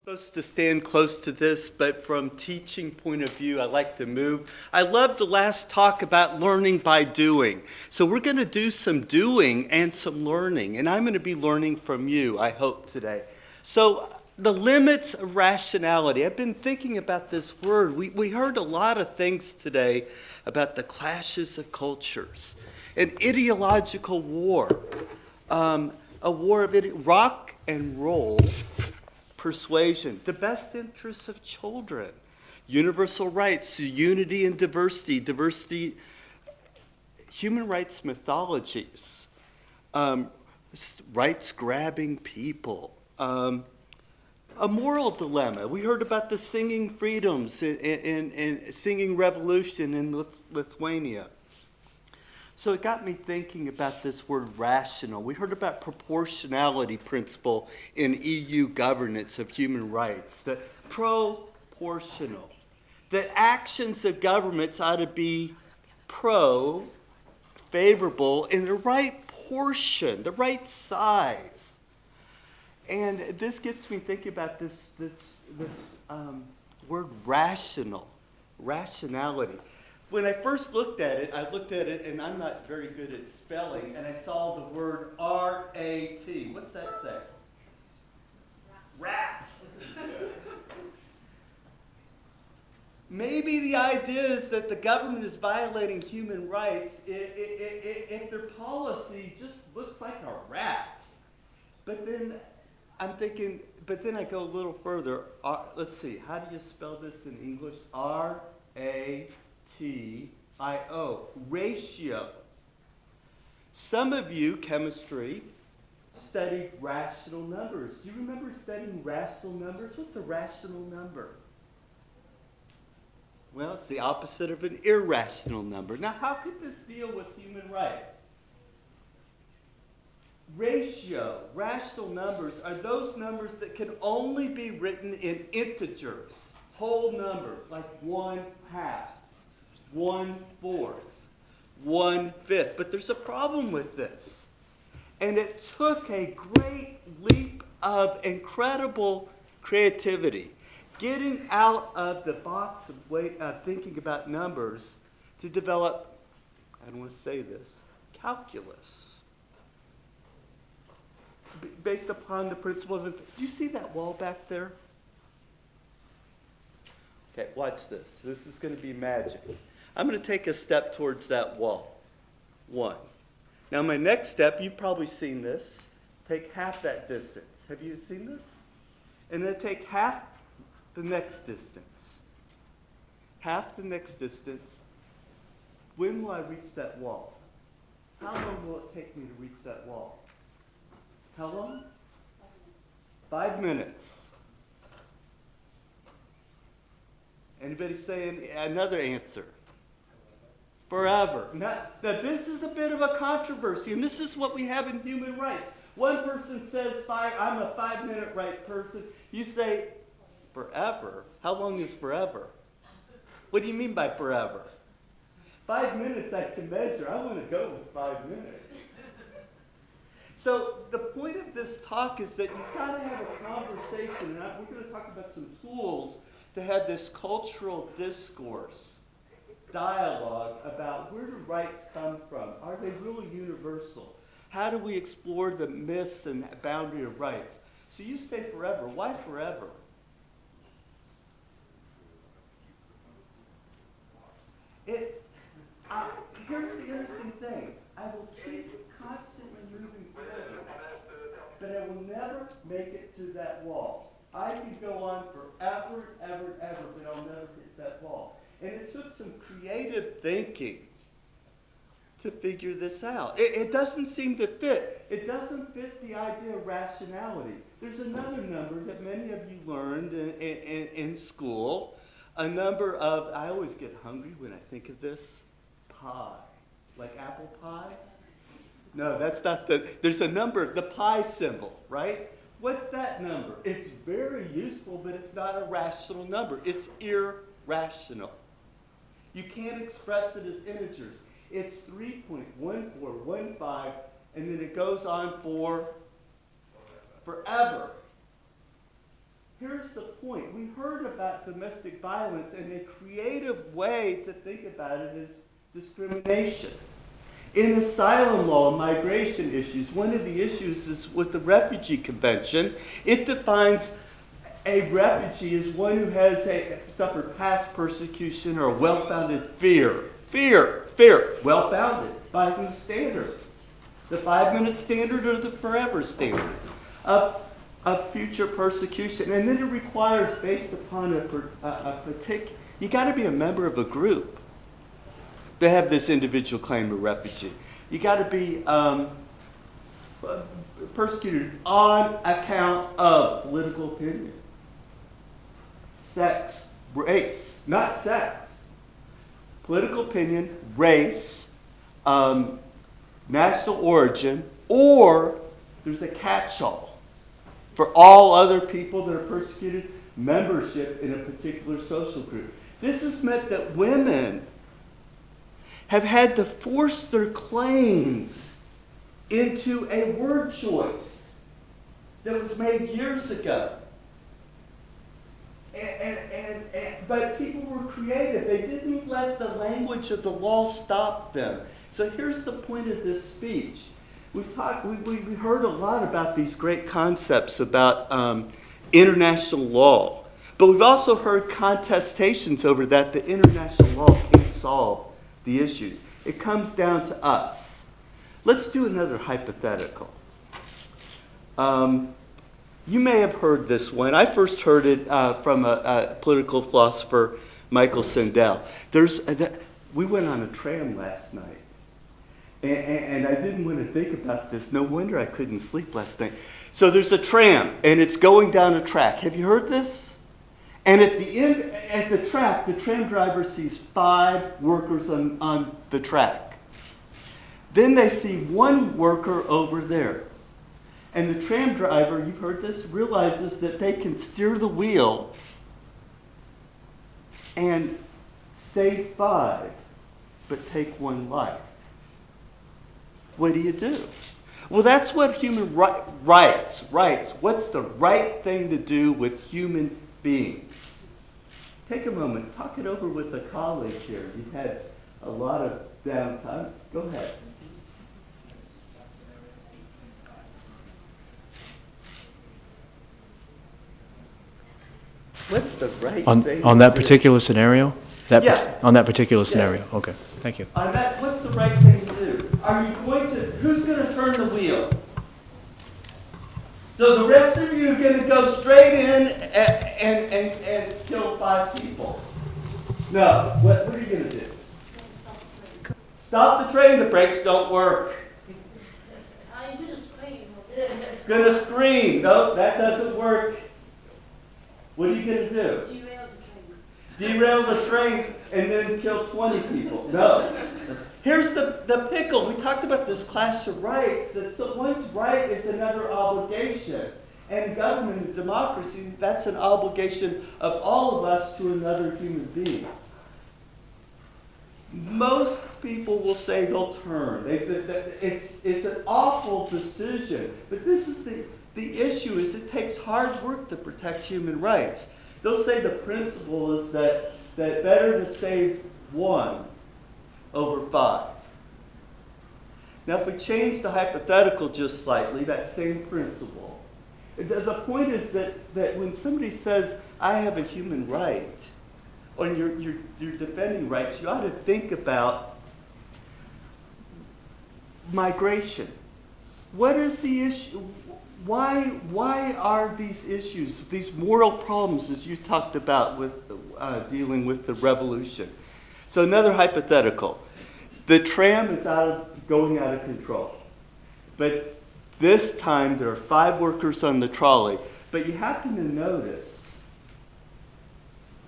Supposed to stand close to this, but from teaching point of view, I like to move. I love the last talk about learning by doing. So we're going to do some doing and some learning, and I'm going to be learning from you, I hope, today. So the limits of rationality. I've been thinking about this word. We heard a lot of things today about the clashes of cultures, an ideological war, a war of rock and roll, persuasion, the best interests of children, universal rights, unity and diversity, human rights mythologies, rights-grabbing people, a moral dilemma. We heard about the singing freedoms and singing revolution in Lithuania. So it got me thinking about this word rational. We heard about proportionality principle in EU governance of human rights, that proportional, that actions of governments ought to be favorable in the right portion, the right size. And this gets me thinking about this word rationality. When I first looked at it, and I'm not very good at spelling, and I saw the word R-A-T. What's that say? Rat. Maybe the idea is that the government is violating human rights if their policy just looks like a rat. But then I'm thinking, I go a little further. Let's see, how do you spell this in English? R-A-T-I-O, ratio. Some of you, chemistry, studied rational numbers. Do you remember studying rational numbers? What's a rational number? Well, it's the opposite of an irrational number. Now, how could this deal with human rights? Ratio, rational numbers, are those numbers that can only be written in integers, whole numbers, like 1/2, 1/4, 1/5. But there's a problem with this. And it took a great leap of incredible creativity, getting out of the box of thinking about numbers to develop, I don't want to say this, calculus. Based upon the principle of, do you see that wall back there? Okay, watch this. This is going to be magic. I'm going to take a step towards that wall. 1. Now my next step, you've probably seen this. Take half that distance. Have you seen this? And then take half the next distance. Half the next distance. When will I reach that wall? How long will it take me to reach that wall? How long? 5 minutes. Anybody saying another answer? Forever. Now, this is a bit of a controversy, and this is what we have in human rights. One person says, I'm a 5-minute right person. You say, forever? How long is forever? What do you mean by forever? 5 minutes I can measure. I want to go with 5 minutes. So the point of this talk is that you've got to have a conversation, and we're going to talk about some tools to have this cultural discourse, dialogue about where do rights come from? Are they really universal? How do we explore the myths and boundary of rights? So you say forever. Why forever? Here's the interesting thing. I will keep constantly moving forward, but I will never make it to that wall. I can go on forever, ever, but I'll never hit that wall. And it took some creative thinking to figure this out. It doesn't seem to fit. It doesn't fit the idea of rationality. There's another number that many of you learned in school, a number of, I always get hungry when I think of this, pi. Like apple pie? No, that's not there's a number, the pi symbol, right? What's that number? It's very useful, but it's not a rational number. It's irrational. You can't express it as integers. It's 3.1415, and then it goes on for forever. here's the point. We heard about domestic violence, and a creative way to think about it is discrimination. In asylum law and migration issues, one of the issues is with the Refugee Convention. It defines a refugee as one who has suffered past persecution or a well-founded fear. Fear. Well-founded. By whose standard? The 5-minute standard or the forever standard of future persecution. And then it requires, based upon a particular, you got to be a member of a group to have this individual claim of refugee. You got to be persecuted on account of political opinion, sex, race, not sex, political opinion, race, national origin, or there's a catch-all for all other people that are persecuted, membership in a particular social group. This has meant that women have had to force their claims into a word choice that was made years ago. But people were creative. They didn't let the language of the law stop them. So here's the point of this speech. We heard a lot about these great concepts about international law. But we've also heard contestations over that the international law can't solve the issues. It comes down to us. Let's do another hypothetical. You may have heard this one. I first heard it from a political philosopher, Michael Sandel. We went on a tram last night, and I didn't want to think about this. No wonder I couldn't sleep last night. So there's a tram, and it's going down a track. Have you heard this? And at the end, at the track, the tram driver sees 5 workers on the track. Then they see 1 worker over there. And the tram driver, you've heard this, realizes that they can steer the wheel and save 5, but take 1 life. What do you do? Well, that's what human rights. What's the right thing to do with human beings? Take a moment, talk it over with a colleague here. You've had a lot of downtime. Go ahead. What's the right thing on that particular scenario? On that particular Yes. scenario. Okay, thank you. On that, what's the right thing to do? Are you going to, who's going to turn the wheel? So the rest of you are going to go straight in and kill 5 people. No. What are you going to do? Stop the train. The brakes don't work. I'm going to scream. Going to scream. No, that doesn't work. What are you going to do? Derail the train. Derail the train and then kill 20 people. No. Here's the pickle. We talked about this clash of rights, that one's right is another obligation. And government and democracy, that's an obligation of all of us to another human being. Most people will say they'll turn. It's an awful decision. But this is the issue is it takes hard work to protect human rights. They'll say the principle is that better to save 1 over 5. Now, if we change the hypothetical just slightly, that same principle, the point is that when somebody says, I have a human right, or you're defending rights, you ought to think about migration. What is the issue? Why are these issues, these moral problems, as you talked about with dealing with the revolution? So another hypothetical. The tram is going out of control. But this time there are 5 workers on the trolley. But you happen to notice,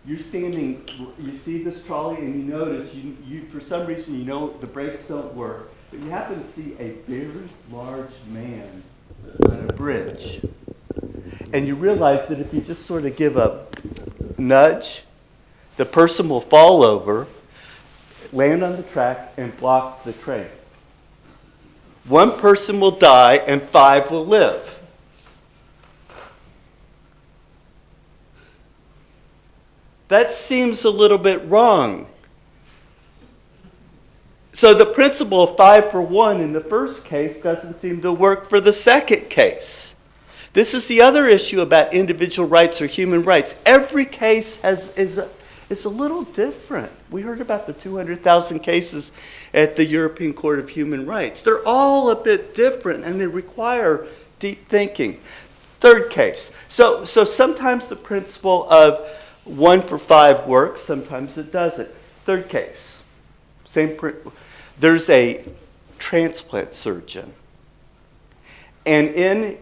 you're standing, you see this trolley and you notice, you for some reason you know the brakes don't work. But you happen to see a very large man on a bridge. And you realize that if you just sort of give a nudge, the person will fall over, land on the track, and block the train. 1 person will die and 5 will live. That seems a little bit wrong. So the principle of 5 for 1 in the first case doesn't seem to work for the second case. This is the other issue about individual rights or human rights. Every case is a little different. We heard about the 200,000 cases at the European Court of Human Rights. They're all a bit different, and they require deep thinking. Third case. So sometimes the principle of 1 for 5 works, sometimes it doesn't. Third case. There's a transplant surgeon, and in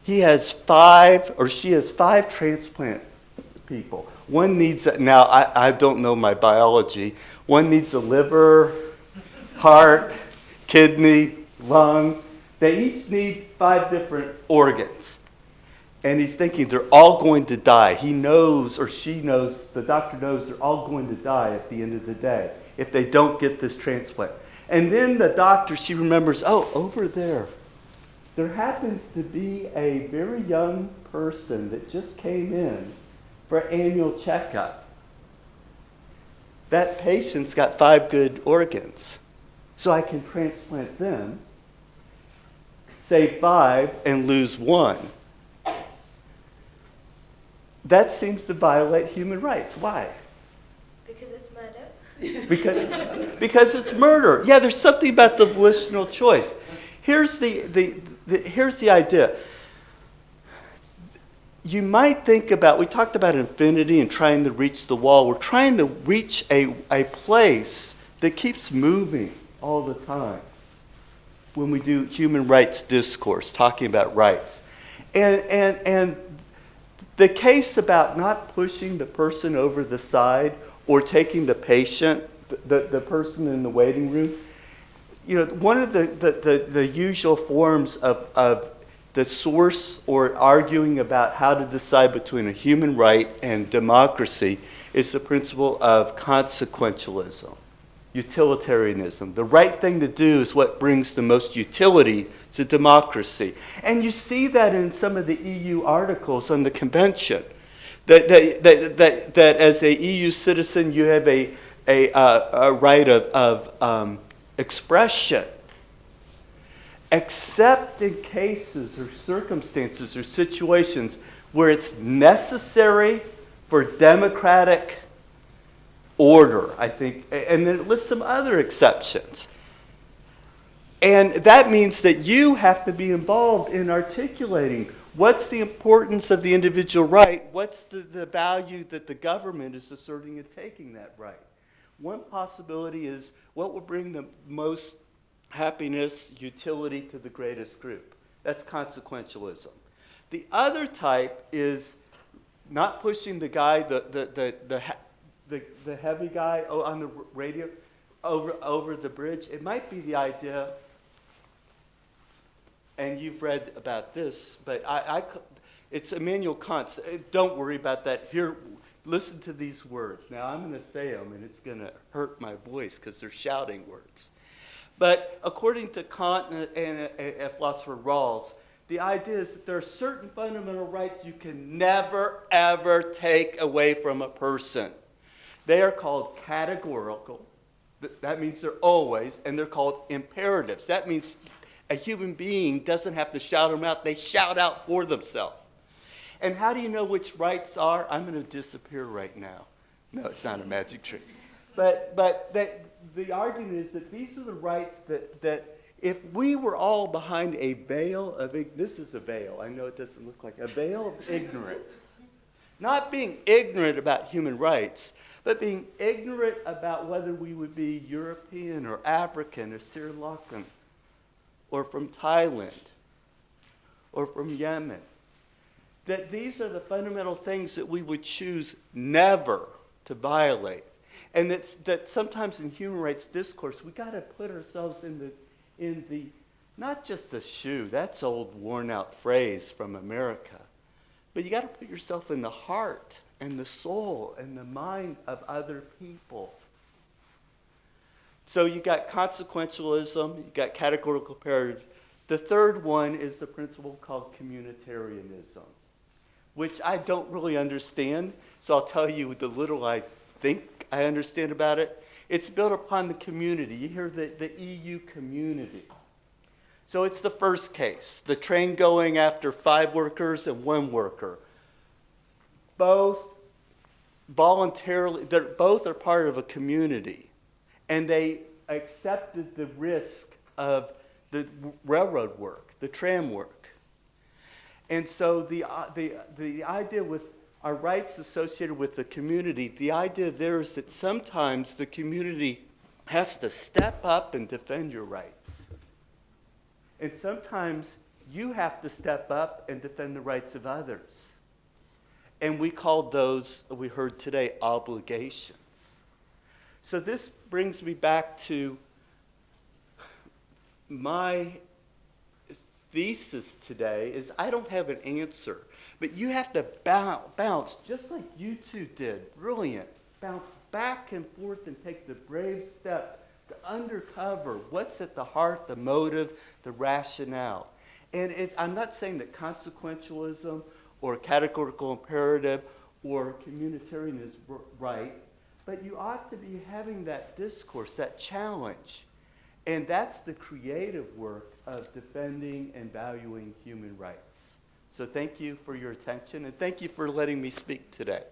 he has 5 or she has 5 transplant people. One needs now I don't know my biology. One needs a liver, heart, kidney, lung. They each need 5 different organs. And he's thinking they're all going to die. He knows, or she knows, the doctor knows they're all going to die at the end of the day if they don't get this transplant. And then the doctor, she remembers, oh, over there happens to be a very young person that just came in for annual checkup. That patient's got 5 good organs, so I can transplant them, save 5, and lose 1. That seems to violate human rights. Why? Because it's murder. Because it's murder. Yeah, there's something about the volitional choice. Here's here's the idea. You might think about, we talked about infinity and trying to reach the wall. We're trying to reach a place that keeps moving all the time when we do human rights discourse, talking about rights. And the case about not pushing the person over the side or taking the patient, the person in the waiting room, one of the usual forms of the source or arguing about how to decide between a human right and democracy is the principle of consequentialism, utilitarianism. The right thing to do is what brings the most utility to democracy. And you see that in some of the EU articles on the convention, that as a EU citizen you have a right of expression, except in cases or circumstances or situations where it's necessary for democratic order, I think, and then it lists some other exceptions. And that means that you have to be involved in articulating what's the importance of the individual right, what's the value that the government is asserting in taking that right. One possibility is what will bring the most happiness, utility to the greatest group. That's consequentialism. The other type is not pushing the guy, the heavy guy on the radio over the bridge. It might be the idea, and you've read about this, but it's Immanuel Kant. Don't worry about that. Here, listen to these words. Now, I'm going to say them, and it's going to hurt my voice because they're shouting words. But according to Kant and a philosopher Rawls, the idea is that there are certain fundamental rights you can never, ever take away from a person. They are called categorical. That means they're always, and they're called imperatives. That means a human being doesn't have to shout them out. They shout out for themselves. And how do you know which rights are? I'm going to disappear right now. No, it's not a magic trick. But the argument is that these are the rights that if we were all behind a veil of, this is a veil, I know it doesn't look like, a veil of ignorance. Not being ignorant about human rights, but being ignorant about whether we would be European or African or Sri Lankan or from Thailand or from Yemen. That these are the fundamental things that we would choose never to violate. And that sometimes in human rights discourse, we got to put ourselves in the, not just the shoe, that's old worn out phrase from America, but you got to put yourself in the heart and the soul and the mind of other people. So you got consequentialism, you got categorical imperatives. The third one is the principle called communitarianism, which I don't really understand, so I'll tell you the little I think I understand about it. It's built upon the community. You hear the EU community. So it's the first case, the train going after 5 workers and 1 worker. Both voluntarily, both are part of a community, and they accepted the risk of the railroad work, the tram work. And so the idea with our rights associated with the community, the idea there is that sometimes the community has to step up and defend your rights. And sometimes you have to step up and defend the rights of others. And we called those, we heard today, obligations. So this brings me back to my thesis today is I don't have an answer, but you have to bounce, just like you two did, brilliant, bounce back and forth and take the brave step to uncover what's at the heart, the motive, the rationale. And I'm not saying that consequentialism or categorical imperative or communitarian is right, but you ought to be having that discourse, that challenge. And that's the creative work of defending and valuing human rights. So thank you for your attention, and thank you for letting me speak today.